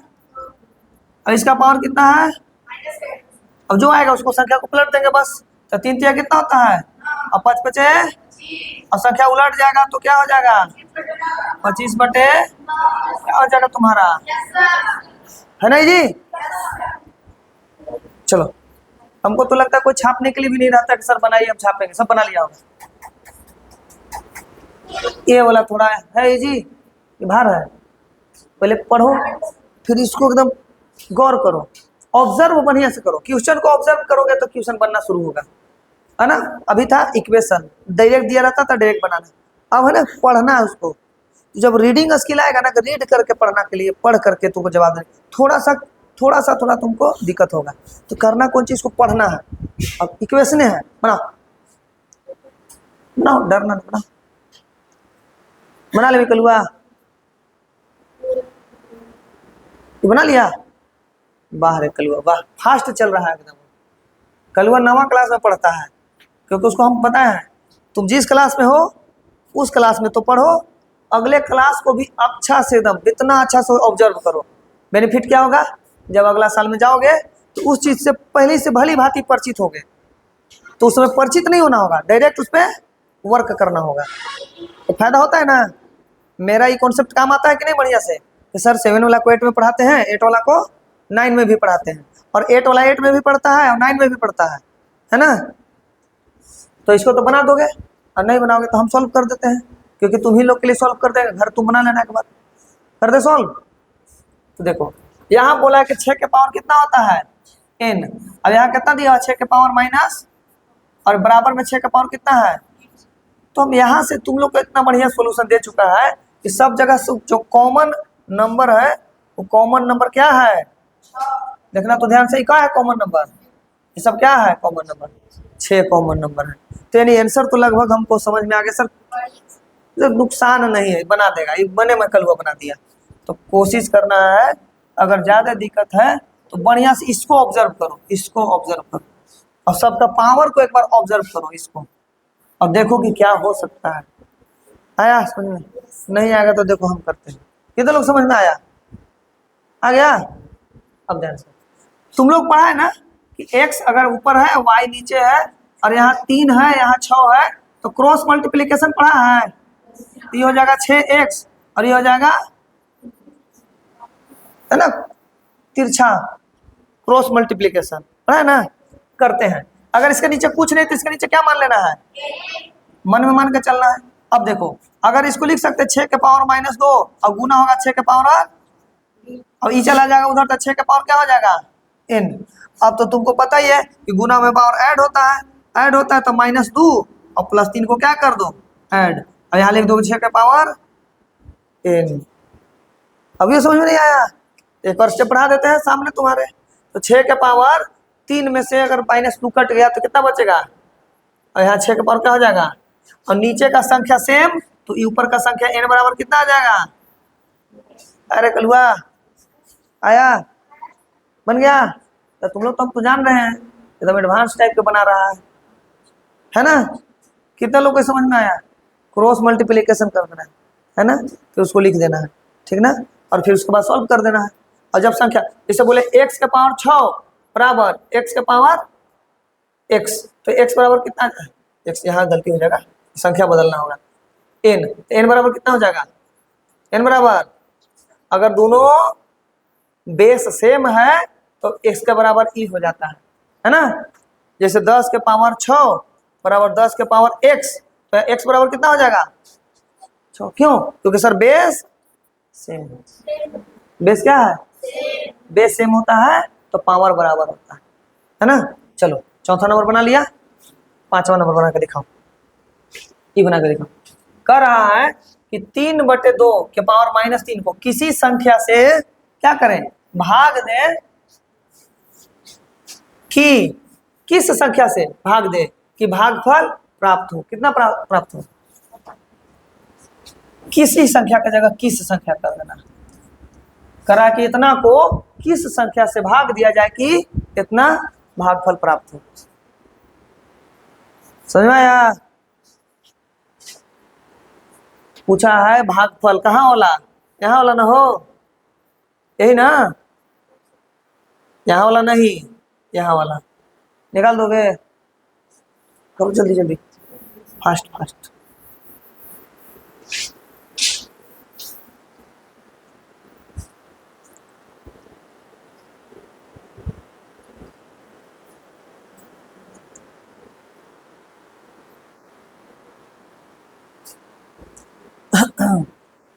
और इसका पावर कितना है। अब जो आएगा उसको संख्या को पलट देंगे बस। तो 3 तिया कितना होता है और 5 बचे और संख्या उलट जाएगा तो क्या हो जाएगा 25 बटे क्या हो जाएगा तुम्हारा, है ना जी। चलो हमको तो लगता है कोई छापने के लिए भी नहीं रहता कि सर बनाइए हम छापेंगे, सब बना लिया होगा। ये वाला थोड़ा है जी, ये भार है, पहले पढ़ो फिर इसको एकदम गौर करो, ऑब्जर्व बढ़िया से करो। क्वेश्चन को ऑब्जर्व करोगे तो क्वेश्चन बनना शुरू होगा, है ना। अभी था इक्वेशन डायरेक्ट दिया रहता था डायरेक्ट बनाना, अब है ना पढ़ना है उसको। जब रीडिंग स्किल आएगा ना, रीड करके पढ़ना के लिए पढ़ करके तुमको जवाब देना, थोड़ा तुमको दिक्कत होगा। तो करना कौन चीज को पढ़ना है। अब इक्वेशन है बनाओ बनाओ, डरना बनाओ, बना ले कलुआ, बना लिया। वाह रे कलुआ वाह, फास्ट चल रहा है एकदम। कलुआ 9वां क्लास में पढ़ता है, क्योंकि उसको हम पता है तुम जिस क्लास में हो उस क्लास में तो पढ़ो, अगले क्लास को भी अच्छा से एकदम इतना अच्छा से ऑब्जर्व करो। बेनिफिट क्या होगा, जब अगला साल में जाओगे तो उस चीज से पहले से भली भांति परिचित होगे। तो उसमें परिचित नहीं होना होगा, डायरेक्ट उस पर वर्क करना होगा, तो फायदा होता है ना। मेरा ये कॉन्सेप्ट काम आता है कि नहीं बढ़िया से कि सर 7 वाला को 8 में पढ़ाते हैं, 8 वाला को 9 में भी पढ़ाते हैं, और 8 वाला 8 में भी पढ़ता है और 9 में भी पढ़ता है ना। तो इसको तो बना दोगे, और नहीं बनाओगे तो हम सॉल्व कर देते हैं, क्योंकि तुम ही लोग के लिए सॉल्व कर देंगे, घर तुम बना लेना एक बार कर दे सॉल्व। तो देखो यहाँ बोला है कि 6 के पावर कितना होता है n, अब यहाँ कितना दिया 6 के पावर माइनस और बराबर में 6 का पावर कितना है। तो हम यहाँ से तुम लोग को इतना बढ़िया सोल्यूशन दे चुका है कि सब जगह जो कॉमन नंबर है वो कॉमन नंबर क्या है, देखना तो ध्यान से, क्या है कॉमन नंबर, ये सब क्या है कॉमन नंबर, 6 कॉमन नंबर है। तो यानी आंसर तो लगभग हमको समझ में आ गया सर, नुकसान नहीं है, बना देगा ये, बने में कल वो बना दिया। तो कोशिश करना है, अगर ज्यादा दिक्कत है तो बढ़िया से इसको ऑब्जर्व करो, इसको ऑब्जर्व करो, और सबका पावर को एक बार ऑब्जर्व करो इसको, और देखो कि क्या हो सकता है। आया समझ में, नहीं आएगा तो देखो हम करते हैं। कितने लोग समझ में आया, आ गया। अब ध्यान से तुम लोग पढ़ा है ना कि x अगर ऊपर है y नीचे है और यहाँ 3 है यहाँ 6 है, तो क्रॉस मल्टीप्लीकेशन पढ़ा है, तो ये हो जाएगा 6x और ये हो जाएगा है ना तिरछा क्रॉस मल्टीप्लीकेशन, पढ़ा है ना। करते हैं, अगर इसके नीचे कुछ नहीं तो इसके नीचे क्या मान लेना है, मन में मान के चलना है। अब देखो अगर इसको लिख सकते 6 के पावर -2 और गुना होगा 6 के पावर, अब ई चला जाएगा उधर, तो 6 के पावर क्या हो जाएगा n। अब तो तुमको पता ही है कि गुना में पावर ऐड होता है तो -2 और +3 को क्या कर दो ऐड, और यहाँ लिख दो 6 के पावर n। अब ये समझ में नहीं आया, एक और स्टेप बढ़ा देते हैं सामने तुम्हारे। तो 6 के पावर 3 में से अगर -2 कट गया तो कितना बचेगा, और यहाँ 6 के पावर क्या हो जाएगा, और नीचे का संख्या सेम तो ऊपर का संख्या n बराबर कितना आ जाएगा। अरे कलुआ आया, बन गया। तो तुम लोग तो हम तो जान रहे हैं, एकदम एडवांस टाइप के बना रहा है ना। कितने लोग को समझ में आया, क्रॉस मल्टीप्लीकेशन कर देना है ना, फिर उसको लिख देना है, ठीक ना, और फिर उसके बाद सॉल्व कर देना है। और जब संख्या जैसे बोले x के पावर 6 बराबर x के पावर x, तो x बराबर कितना, x यहाँ गलती हो जाएगा, संख्या बदलना होगा n, तो n बराबर कितना हो जाएगा, n बराबर अगर दोनों बेस सेम है तो x के बराबर e हो जाता है ना। जैसे 10 के पावर 6 बराबर 10 के पावर x, तो x बराबर कितना हो जाएगा 6, क्यों, क्योंकि सर बेस सेम, बेस क्या है बेस सेम होता है तो पावर बराबर होता है ना। चलो चौथा नंबर बना लिया, 5वां नंबर बना के दिखाओ, ये बना के दिखाओ। कह रहा है कि 3/2 के पावर -3 को किसी संख्या से क्या करें, भाग दें, कि किस संख्या से भाग दे कि भागफल प्राप्त हो, कितना प्राप्त हो, किसी संख्या की जगह किस संख्या कर देना, करा कि इतना को किस संख्या से भाग दिया जाए कि इतना भागफल प्राप्त हो। समझ में आया? पूछा है भागफल कहाँ वाला, यहाँ वाला ना हो, यही ना, यहाँ वाला नहीं, यहाँ वाला निकाल दोगे? करो जल्दी जल्दी, फास्ट फास्ट।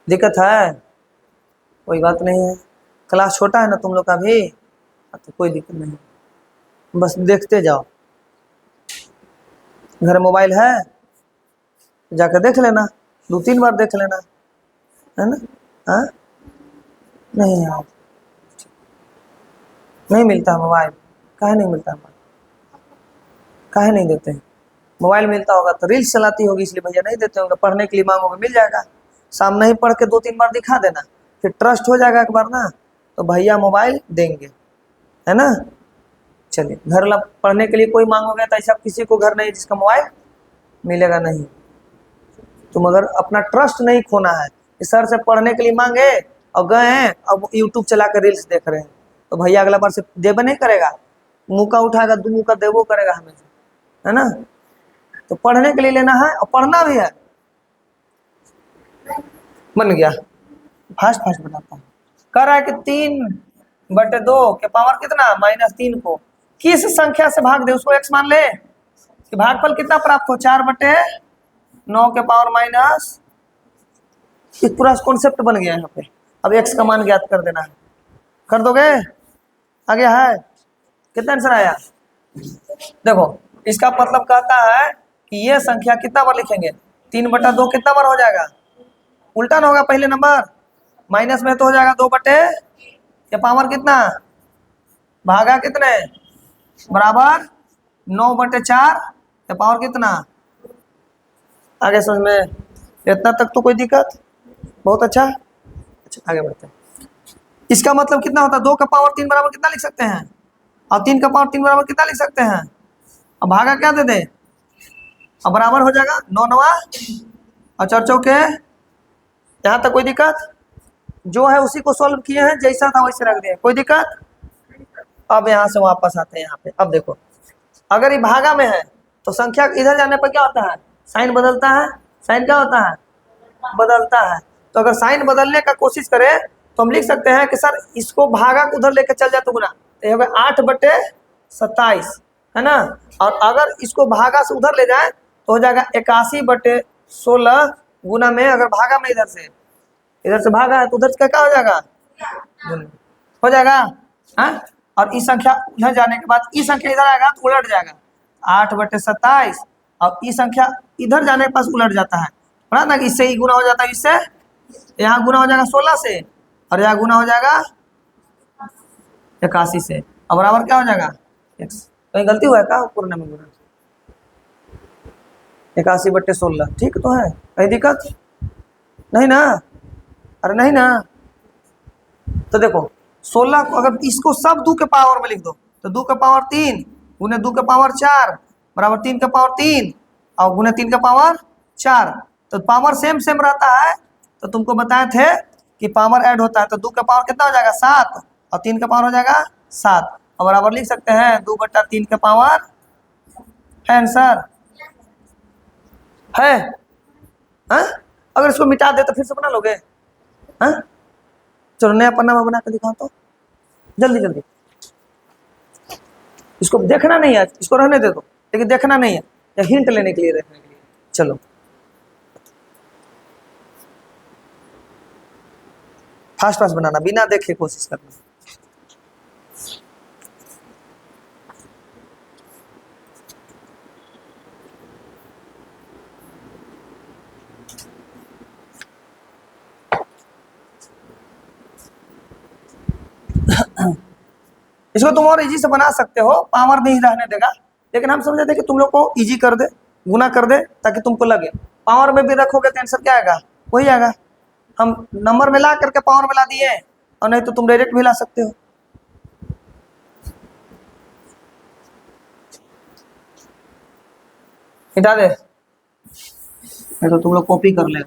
दिक्कत है? कोई बात नहीं है, क्लास छोटा है ना तुम लोग का भी, तो कोई दिक्कत नहीं, बस देखते जाओ। घर मोबाइल है, जाकर देख लेना, 2-3 बार देख लेना, है ना? हाँ नहीं यार, नहीं मिलता मोबाइल, काहे नहीं मिलता मोबाइल, काहे नहीं देते हैं? मोबाइल मिलता होगा तो रील्स चलाती होगी इसलिए भैया नहीं देते होंगे, पढ़ने के लिए मांगोगे मिल जाएगा, सामने ही पढ़ के 2-3 बार दिखा देना, फिर ट्रस्ट हो जाएगा एक बार ना, तो भैया मोबाइल देंगे, है ना? चलिए, घर पढ़ने के लिए कोई मांगोगे तो ऐसा किसी को घर नहीं जिसका मोबाइल मिलेगा नहीं। तुम अगर अपना ट्रस्ट नहीं खोना है, सर से पढ़ने के लिए मांगे और गए हैं, अब यूट्यूब चला कर रील्स देख रहे हैं, तो भैया अगला बार से देबे नहीं करेगा, मुँह का उठाएगा, दो मुँह का देवो करेगा हमेशा, है ना? तो पढ़ने के लिए लेना है और पढ़ना भी है। बन गया, फास्ट फास्ट बनाता हूँ। कह रहा है कि 3/2 के पावर कितना, -3 को किस संख्या से भाग दे, उसको x मान ले कि भागफल कितना प्राप्त हो, 4/9 के पावर माइनस, पूरा कॉन्सेप्ट बन गया यहाँ पे। अब x का मान ज्ञात कर देना है, कर दोगे? आ गया है? कितना आंसर आया? देखो, इसका मतलब कहता है कि ये संख्या कितना बार लिखेंगे, 3/2 कितना बार हो जाएगा, उल्टा ना होगा, पहले नंबर माइनस में तो हो जाएगा 2 के पावर कितना, भागा कितने, बराबर 9/4 के पावर कितना। आगे समझ में? इतना तक तो कोई दिक्कत? बहुत अच्छा। अच्छा आगे बढ़ते हैं। इसका मतलब कितना होता है, 2 का पावर 3 बराबर कितना लिख सकते हैं, और 3 का पावर 3 बराबर कितना लिख सकते हैं, अब भागा क्या दे दे, अब बराबर हो जाएगा 9×9 और 4×4, यहाँ तक कोई दिक्कत? जो है उसी को सॉल्व किए हैं, जैसा था वैसे रख दिए, कोई दिक्कत? अब यहाँ से वापस आते हैं यहाँ पे। अब देखो, अगर ये भागा में है तो संख्या इधर जाने पर क्या होता है, साइन बदलता है, साइन क्या होता है, बदलता है। तो अगर साइन बदलने का कोशिश करें तो हम लिख सकते हैं कि सर इसको भागा को उधर लेकर चल जाए तो गुना, तो ये होगा 8/27, है ना? और अगर इसको भागा से उधर ले जाए तो हो जाएगा 81/16 गुना में, अगर भागा में इधर से भागा है तो उधर से क्या हो जाएगा, हो जाएगा। हाँ, और इस संख्या उधर जाने के बाद ई संख्या इधर आएगा तो उलट जाएगा 8/27, और ई संख्या इधर जाने के पास उलट जाता है, पता ना कि इससे ही गुना हो जाता है, इससे यहाँ गुना हो जाएगा 16 से, और यहाँ गुना हो जाएगा 81 से, और बराबर क्या हो जाएगा x। कहीं गलती हुआ है क्या पूर्ण में गुना, 81/16 ठीक तो है, कहीं दिक्कत नहीं ना? अरे नहीं ना? तो देखो 16 को अगर इसको सब 2 के पावर में लिख दो तो 2 के पावर 3 गुने 2 के पावर 4 बराबर 3 के पावर 3 और गुने 3 के पावर 4, तो पावर सेम रहता है। तो तुमको बताए थे कि पावर ऐड होता है, तो 2 का पावर कितना हो जाएगा 7 और 3 का पावर हो जाएगा 7, और बराबर लिख सकते हैं 2/3 का पावर, है आंसर है? हाँ? अगर इसको मिटा दे तो फिर से बना लोगे? हाँ, चलो नया पन्ना में बना कर दिखाओ तो, जल्दी जल्दी। इसको देखना नहीं है, इसको रहने दे दो, लेकिन देखना नहीं है, या हिंट लेने के लिए देखने के लिए। चलो फास्ट फास्ट बनाना, बिना देखे कोशिश करना। इसको तुम और इजी से बना सकते हो, पावर नहीं रहने देगा, लेकिन हम समझे थे कि तुम लोग को इजी कर दे, गुना कर दे, ताकि तुमको लगे पावर में भी रखोगे तो आंसर क्या आएगा, वही आएगा। हम नंबर में ला करके पावर में ला दिए, और नहीं तो तुम डायरेक्ट भी ला सकते हो। मिटा दे, नहीं तो तुम लोग कॉपी कर ले।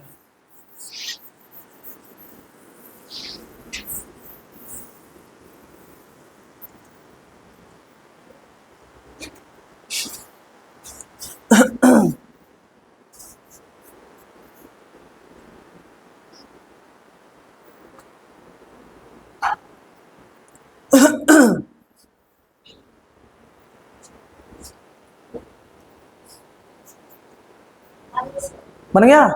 बन गया,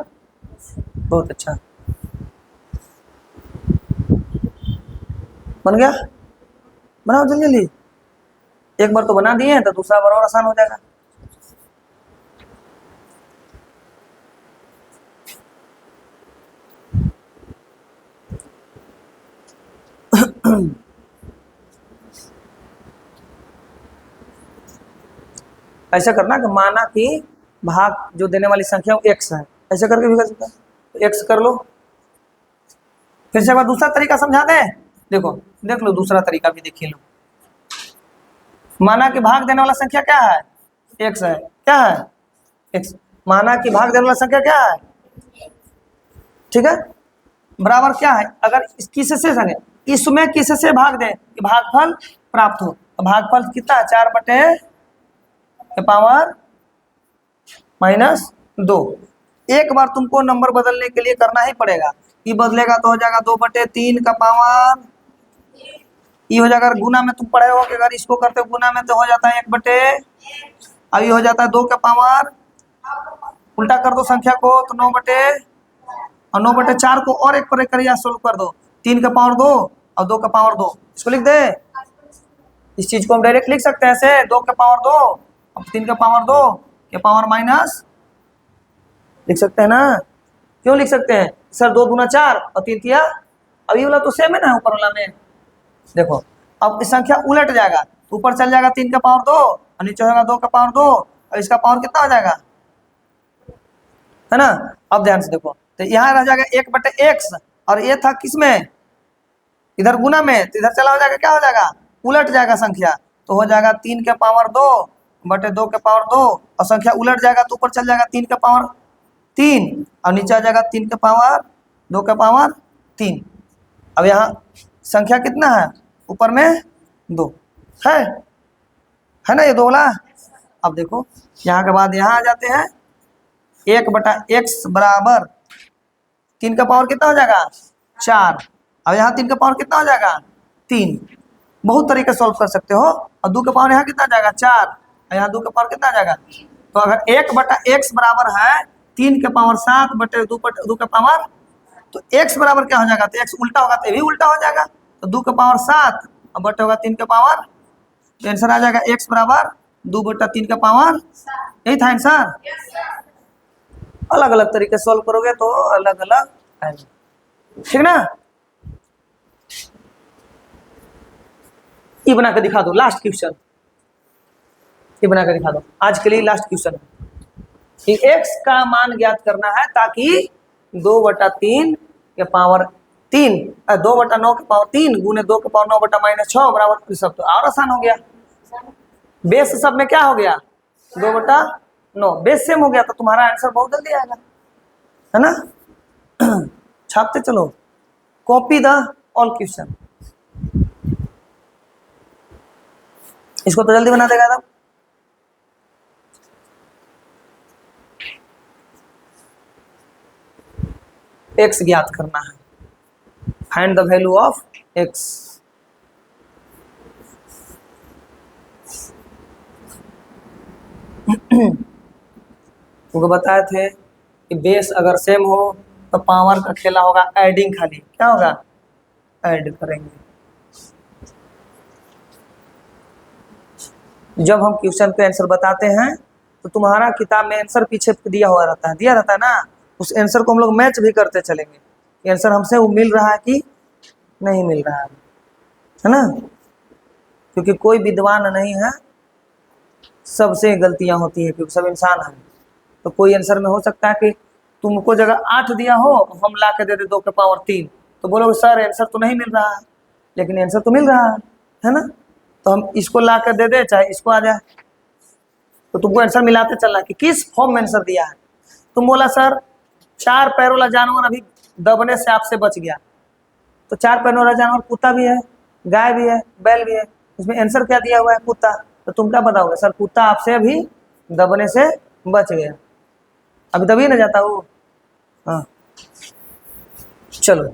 बहुत अच्छा बन गया। बनाओ जल्दी जल्दी, एक बार तो बना दिए तो दूसरा बार और आसान हो जाएगा। ऐसा करना कि माना कि भाग जो देने वाली संख्या वो x है, ऐसा करके भी कर सकते हैं। तो x कर लो, फिर से एक बार दूसरा तरीका समझा दे। देखो देख लो दूसरा तरीका भी देख लो। माना कि भाग देने वाला संख्या क्या है, x है, क्या है x। माना कि भाग देने वाला संख्या क्या है, ठीक है, बराबर क्या है, अगर किससे संगे इसमें किससे भाग दे कि भागफल प्राप्त हो। तो भागफल कितना है, 4/-2। एक बार तुमको नंबर बदलने के लिए करना ही पड़ेगा। ये बदलेगा तो हो जाएगा 2/3 का पावर, ये हो जाएगा गुना में तुम पढ़े हो कि अगर इसको करते हो गुना में तो हो जाता है 1/, अब ये हो जाता है 2 का पावर, उल्टा कर दो संख्या को तो 9/, और 9/4 को और एक पर एक करिए सोल्व कर दो, 3 का पावर 2 और 2 का पावर 2, इसको लिख दे। इस चीज को हम डायरेक्ट लिख सकते हैं ऐसे, 2 का पावर 2 और 3 का पावर 2 के पावर माइनस, लिख सकते हैं ना। क्यों लिख सकते हैं सर, 2 दूना 4 और 3 तिया, अब ये वाला तो सेम है ना ऊपर वाला में। देखो अब इस संख्या उलट जाएगा, ऊपर चल जाएगा 3 का पावर 2 और नीचे होगा 2 का पावर 2 और इसका पावर कितना हो जाएगा, है ना। अब ध्यान से देखो, तो यहाँ रह जाएगा 1/x और ये था किसमें, इधर गुना में, तो इधर चला हो जाएगा, क्या हो जाएगा, उलट जाएगा संख्या, तो हो जाएगा 3 के पावर 2/2 के पावर 2 और संख्या उलट जाएगा तो ऊपर चल जाएगा 3 के पावर 3 और नीचे आ जाएगा 3 के पावर 2 के पावर 3। अब यहाँ संख्या कितना है, ऊपर में 2 है ना, ये 2 वाला। अब देखो यहाँ के बाद यहाँ आ जाते हैं, 1/x बराबर 3 का पावर कितना हो जाएगा 4, अब यहाँ 3 का पावर कितना हो जाएगा 3। बहुत तरीके सोल्व कर सकते हो। और 2 का पावर यहाँ कितना आ जाएगा 4 और यहाँ 2 का पावर कितना आ जाएगा। तो अगर 1/x बराबर है 3 के पावर 7/2 का पावर, तो x बराबर क्या हो जाएगा, तो x उल्टा होगा तो ये भी उल्टा हो जाएगा, तो 2 का पावर 7 और बटे होगा 3 का पावर, तो आंसर आ जाएगा x बराबर 2/3 का पावर। यही था आंसर। अलग अलग तरीके सोल्व करोगे तो अलग अलग आएगा, ठीक ना। ये बना के दिखा दो, लास्ट क्वेश्चन, ये बना के दिखा दो, आज के लिए लास्ट क्वेश्चन है। x का मान ज्ञात करना है ताकि 2/3 के पावर 3 2/9 के पावर 3 गुने 2 के पावर 9/-6 बराबर सब, तो और आसान हो गया। बेस सब में क्या हो गया 2/9, बेस सेम हो गया तो तुम्हारा आंसर बहुत जल्दी आएगा, है ना। छापते चलो, कॉपी द ऑल क्वेश्चन, इसको तो जल्दी बना देगा एकदम। x ज्ञात करना है, find the value of x। तुमको बताए थे कि बेस अगर सेम हो तो पावर का खेला होगा एडिंग, खाली क्या होगा ऐड करेंगे। जब हम क्वेश्चन के आंसर बताते हैं तो तुम्हारा किताब में आंसर पीछे दिया रहता है ना, उस आंसर को हम लोग मैच भी करते चलेंगे, आंसर हमसे वो मिल रहा है कि नहीं मिल रहा है ना। क्योंकि कोई विद्वान नहीं है, सबसे गलतियां होती है क्योंकि सब इंसान है। तो कोई आंसर में हो सकता है कि तुमको जगह 8 दिया हो, हम ला के दे दे 2 के पावर 3, तो बोलोगे सर आंसर तो नहीं मिल रहा है, लेकिन आंसर तो मिल रहा है ना। तो हम इसको ला कर दे दे चाहे इसको आ जाए, तो तुमको आंसर मिलाते चलना कि किस फॉर्म में आंसर दिया है। तुम बोला सर 4 पैरों वाला जानवर अभी दबने से आपसे बच गया, तो 4 पैरों वाला जानवर कुत्ता भी है, गाय भी है, बैल भी है, इसमें आंसर क्या दिया हुआ है? कुत्ता। तो तुम क्या बताओगे? सर कुत्ता आपसे अभी दबने से बच गया, अभी दबी ना जाता वो। हाँ चलो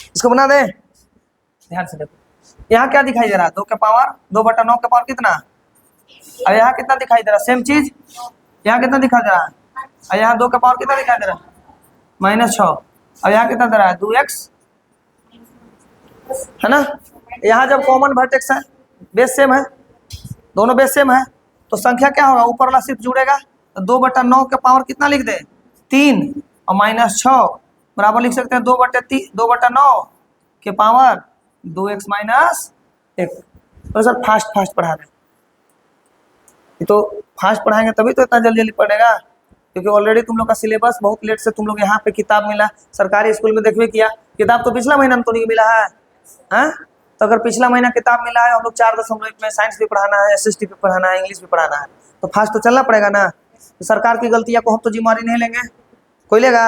इसको बना दे, ध्यान से देखो। यहाँ क्या दिखाई दे रहा है? 2 के पावर 2/9 के पावर कितना, और यहाँ कितना दिखाई दे रहा है? सेम चीज यहाँ कितना दिखाई दे रहा है? और यहाँ 2 के पावर कितना दिखाई दे रहा है? -6। और यहाँ कितना दे रहा है? 2x, है ना। यहाँ जब कॉमन वर्टेक्स है, बेस सेम है, दोनों बेस सेम है, तो संख्या क्या होगा? ऊपर वाला सिर्फ जुड़ेगा। तो 2/9 के पावर कितना लिख दे? 3 और -6 बराबर लिख सकते हैं 2/9 के पावर 2x - 1। तो सर फास्ट पढ़ा रहे, ये तो फास्ट पढ़ाएंगे तभी तो इतना जल्दी पढ़ेगा, क्योंकि ऑलरेडी तुम लोग का सिलेबस बहुत लेट से तुम लोग यहाँ पे किताब मिला। सरकारी स्कूल में देखिए किया, किताब तो पिछला महीना में तो नहीं मिला है, हाँ? तो अगर पिछला महीना किताब मिला है, हम लोग 4.1 में साइंस भी पढ़ाना है, SST भी पढ़ाना है, इंग्लिश भी पढ़ाना है, तो फास्ट तो चलना पड़ेगा ना। तो सरकार की गलतियाँ को हम तो जिम्मेवारी नहीं लेंगे, कोई लेगा?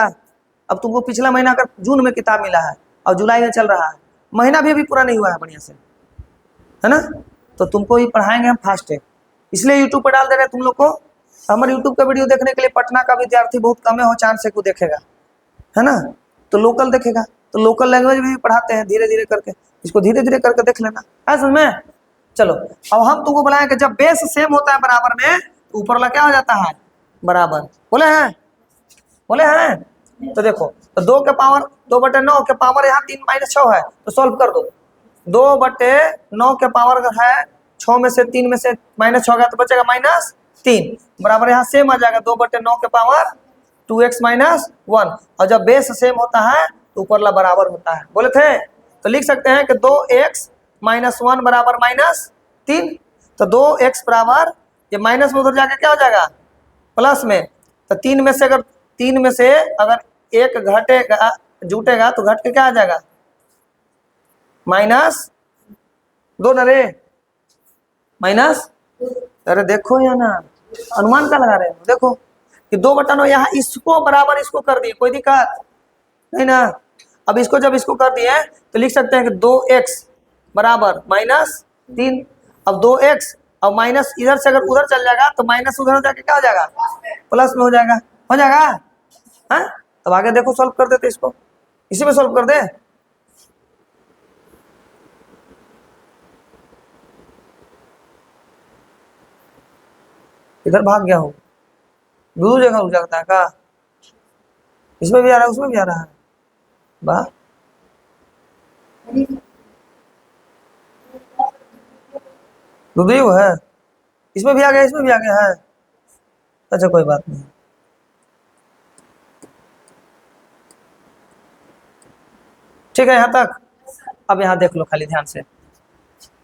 अब तुमको पिछला महीना अगर जून में किताब मिला है और जुलाई में चल रहा है, महीना भी अभी पूरा नहीं हुआ है बढ़िया से, है ना। तो तुमको ही पढ़ाएंगे हम फास्ट है, इसलिए यूट्यूब पर डाल दे रहे हैं तुम लोग को। हमारे यूट्यूब का वीडियो देखने के लिए पटना का विद्यार्थी बहुत कम है, हो चांद से को देखेगा, है ना। तो लोकल देखेगा, तो लोकल लैंग्वेज भी पढ़ाते हैं धीरे धीरे करके, इसको धीरे धीरे करके देख लेना है, समझ में। चलो अब हम तुमको बुलाएं कि जब बेस सेम होता है बराबर में, तो ऊपर वाला क्या हो जाता है? बराबर। बोले हैं। तो देखो, तो 2 के पावर 2/9 के पावर यहाँ 3 - 6 है, तो सॉल्व कर दो। 2/9 के पावर अगर है 6 में से 3 में से -6 गया तो बचेगा -3 बराबर यहाँ सेम आ जाएगा 2/9 के पावर 2x - 1। और जब बेस सेम होता है तो ऊपरला बराबर होता है, बोले थे। तो लिख सकते हैं कि 2x - 1 बराबर -3। तो 2x बराबर, ये माइनस में उधर जाके क्या हो जाएगा? प्लस में। तो 3 में से अगर एक घटेगा जुटेगा तो घट के क्या आ जाएगा? -2 न रे, माइनस। अरे देखो यहाँ ना, अनुमान का लगा रहे हो, देखो कि 2/9 यहाँ इसको बराबर इसको कर दिए, कोई दिक्कत नहीं ना। अब इसको जब इसको कर दिए तो लिख सकते हैं कि 2x बराबर -3। अब 2x और माइनस इधर से अगर उधर चल जाएगा तो माइनस उधर जाके क्या हो जाएगा? प्लस में हो जाएगा, हाँ। तब आगे देखो, सॉल्व कर देते इसको, इसी में सॉल्व कर दे। इधर भाग गया हूँ, दो जगह रुक जाता है का? इसमें भी आ रहा है, उसमें भी आ रहा है, वाह। दुबई है, इसमें भी आ गया, इसमें भी आ गया है। अच्छा कोई बात नहीं, ठीक है यहाँ तक। अब यहाँ देख लो खाली ध्यान से,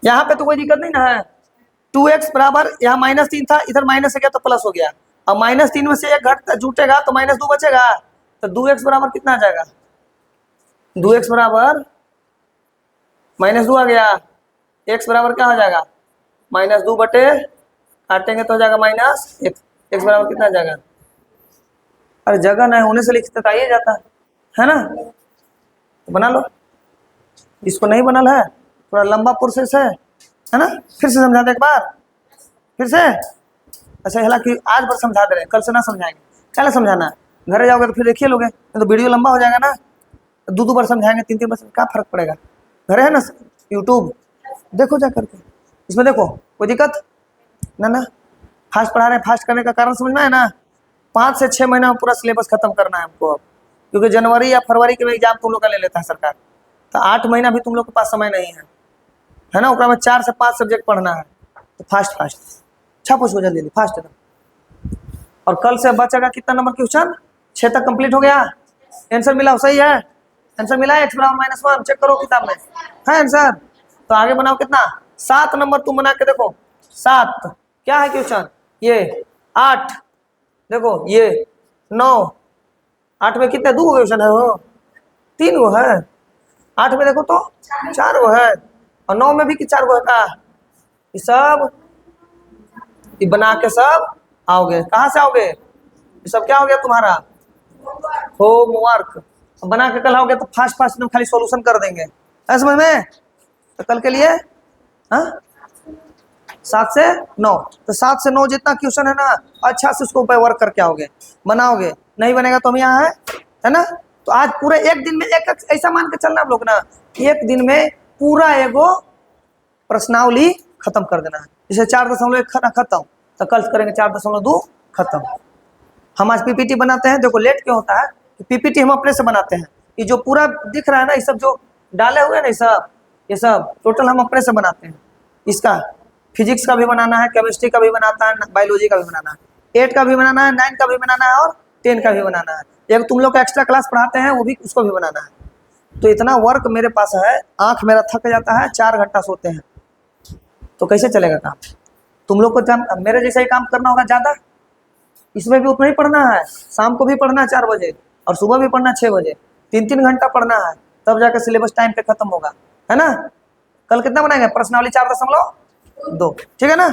यहाँ पे तो कोई दिक्कत नहीं ना है। 2x बराबर यहाँ -3 था, इधर माइनस से गया तो प्लस हो गया। अब -3 में से एक घट जुटेगा तो -2 बचेगा। तो 2x बराबर कितना आ जाएगा? 2x बराबर -2 आ गया। x बराबर क्या हो जाएगा? -2 बटे काटेंगे तो हो जाएगा -1। x बराबर कितना आ जाएगा? अरे जगह नहीं होने से लिखते तो आइए जाता है ना। तो बना लो, इसको नहीं बनल है, थोड़ा लंबा प्रोसेस है ना। फिर से समझा दे एक बार, फिर से। अच्छा हालांकि आज भर समझा दे रहे हैं, कल से ना समझाएंगे। क्या समझाना है? घर जाओगे तो फिर देखिए लोगे, तो वीडियो लंबा हो जाएगा ना। 2 बार समझाएंगे, 3 बार, क्या फर्क पड़ेगा? घर है ना यूट्यूब, देखो जा करके, इसमें देखो, कोई दिक्कत ना। फास्ट पढ़ा रहे हैं, फास्ट करने का कारण समझ में है ना। 5 से 6 महीना में पूरा सिलेबस खत्म करना है हमको अब, क्योंकि जनवरी या फरवरी के एग्जाम तुम लोग का ले लेता है सरकार। तो 8 महीना भी तुम लोग के पास समय नहीं है ना। उसमें 4 से 5 सब्जेक्ट पढ़ना है, तो फास्ट अच्छा पूछो जल्दी फास्ट एकदम। और कल से बचेगा कितना नंबर क्वेश्चन? 6 तक कंप्लीट हो गया। आंसर मिला सही है, आंसर मिला है x बराबर -1, चेक करो किताब में है आंसर। तो आगे बनाओ कितना? 7 नंबर तुम बना के देखो। 7 क्या है क्वेश्चन? ये 8 देखो, ये 9। 8 में कितने 2 क्वेश्चन है? वो 3 गो है। 8 में देखो तो 4 गो है, और 9 में भी कि 4 गो है का? ये सब ये बना के सब आओगे। कहाँ से आओगे? ये सब क्या हो गया तुम्हारा? होमवर्क। बना के कल आओगे तो फास्ट फास्ट में खाली सॉल्यूशन कर देंगे, है समझ में? तो कल के लिए हाँ 7 से 9, तो 7 से 9 जितना क्वेश्चन है ना अच्छा से उसको वर्क करके आओगे, बनाओगे। नहीं बनेगा तो हम यहाँ है ना। तो आज पूरे एक दिन में एक ऐसा मान के चलना आप लोग ना, एक दिन में पूरा एगो प्रश्नावली खत्म कर देना है। जैसे 4.1 खत्म, तो कल करेंगे 4.2 खत्म। हम आज पीपीटी बनाते हैं, देखो लेट क्यों होता है कि पीपीटी हम अपने से बनाते हैं। ये जो पूरा दिख रहा है ना, ये सब जो डाले हुए हैं ना, ये सब टोटल हम अपने से बनाते हैं। इसका फिजिक्स का भी बनाना है, केमिस्ट्री का भी बनाता है, बायोलॉजी का भी बनाना है, 8 का भी बनाना है, 9 का भी बनाना है और 10 का भी बनाना है। एक तुम लोग का एक्स्ट्रा क्लास पढ़ाते हैं वो भी, उसको भी बनाना है। तो इतना वर्क मेरे पास है, आंख मेरा थक जाता है, 4 घंटा सोते हैं, तो कैसे चलेगा काम? तुम लोग को मेरे जैसा ही काम करना होगा ज़्यादा। इसमें भी उतना ही पढ़ना है, शाम को भी पढ़ना है 4 बजे और सुबह भी पढ़ना 6 बजे, 3-3 घंटा पढ़ना है, तब जाकर सिलेबस टाइम पे खत्म होगा, है ना। कल कितना बनाएंगे? प्रश्नावली 4.2, ठीक है ना।